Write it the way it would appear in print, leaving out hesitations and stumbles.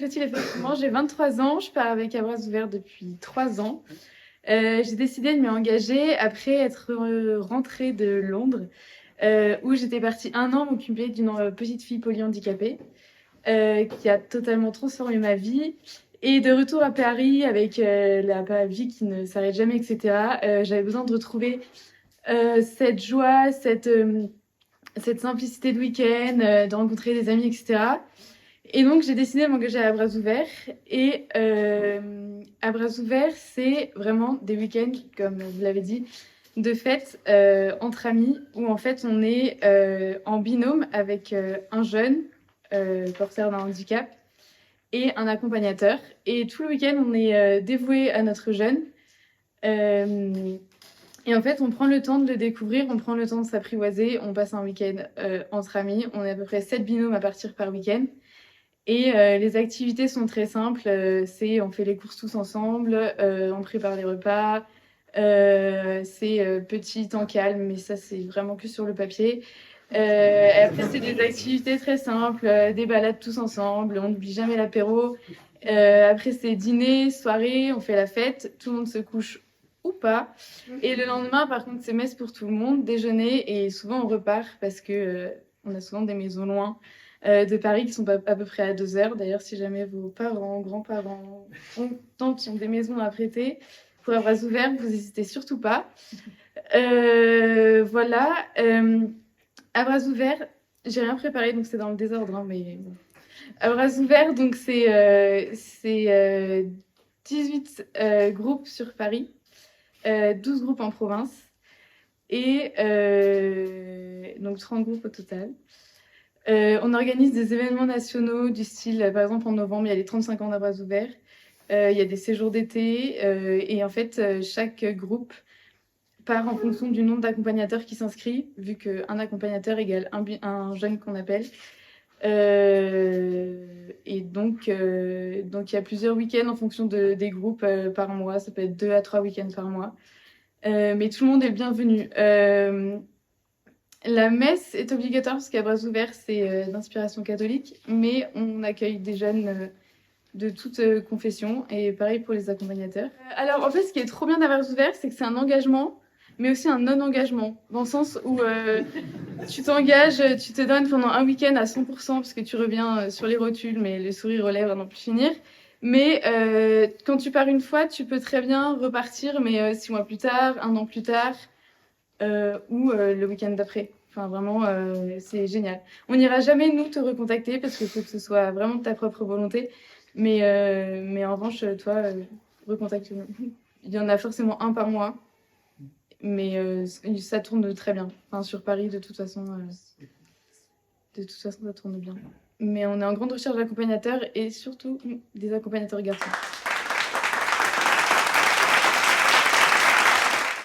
Clotilde, effectivement, j'ai 23 ans, je pars avec À bras ouverts depuis 3 ans. J'ai décidé de m'y engager après être rentrée de Londres, où j'étais partie 1 an m'occuper d'une petite fille polyhandicapée, qui a totalement transformé ma vie. Et de retour à Paris avec la vie qui ne s'arrête jamais, etc., j'avais besoin de retrouver cette joie, cette simplicité de week-end, de rencontrer des amis, etc. Et donc, j'ai décidé de m'engager à bras ouverts. Et à bras ouverts, c'est vraiment des week-ends, comme vous l'avez dit, de fête entre amis, où en fait, on est en binôme avec un jeune porteur d'un handicap et un accompagnateur. Et tout le week-end, on est dévoué à notre jeune. Et en fait, on prend le temps de le découvrir, on prend le temps de s'apprivoiser, on passe un week-end entre amis. On est à peu près 7 binômes à partir par week-end. Et les activités sont très simples. On fait les courses tous ensemble, on prépare les repas. C'est petit temps calme, mais ça, c'est vraiment que sur le papier. Après, c'est des activités très simples, des balades tous ensemble. On n'oublie jamais l'apéro. Après, c'est dîner, soirée, on fait la fête. Tout le monde se couche ou pas. Et le lendemain, par contre, c'est messe pour tout le monde, déjeuner. Et souvent, on repart parce que on a souvent des maisons loin de Paris qui sont à peu près à 2 heures. D'ailleurs, si jamais vos parents, grands-parents, tantes ont des maisons à prêter pour À bras ouverts, vous n'hésitez surtout pas. Voilà. À bras ouverts, j'ai rien préparé, donc c'est dans le désordre, hein, mais bon. À bras ouverts, donc c'est 18 groupes sur Paris, 12 groupes en province et donc 30 groupes au total. On organise des événements nationaux du style, par exemple en novembre, il y a les 35 ans d'À bras ouverts, il y a des séjours d'été et en fait, chaque groupe part en fonction du nombre d'accompagnateurs qui s'inscrit, vu qu'un accompagnateur égale un jeune qu'on appelle. Et donc, il y a plusieurs week-ends en fonction des groupes par mois. Ça peut être 2 à 3 week-ends par mois. Mais tout le monde est le bienvenu. La messe est obligatoire parce qu'à bras ouverts, c'est d'inspiration catholique, mais on accueille des jeunes de toute confession et pareil pour les accompagnateurs. Alors en fait, ce qui est trop bien d'À bras ouverts, c'est que c'est un engagement, mais aussi un non-engagement, dans le sens où tu t'engages, tu te donnes pendant un week-end à 100% parce que tu reviens sur les rotules, mais le sourire aux lèvres à n'en plus finir. Mais quand tu pars une fois, tu peux très bien repartir, mais 6 mois plus tard, 1 an plus tard, ou le week-end d'après. Enfin, vraiment, c'est génial. On n'ira jamais, nous, te recontacter parce qu'il faut que ce soit vraiment de ta propre volonté. Mais en revanche, toi, recontacte-nous. Il y en a forcément un par mois, mais ça tourne très bien. Enfin, sur Paris, de toute façon, ça tourne bien. Mais on est en grande recherche d'accompagnateurs et surtout des accompagnateurs garçons.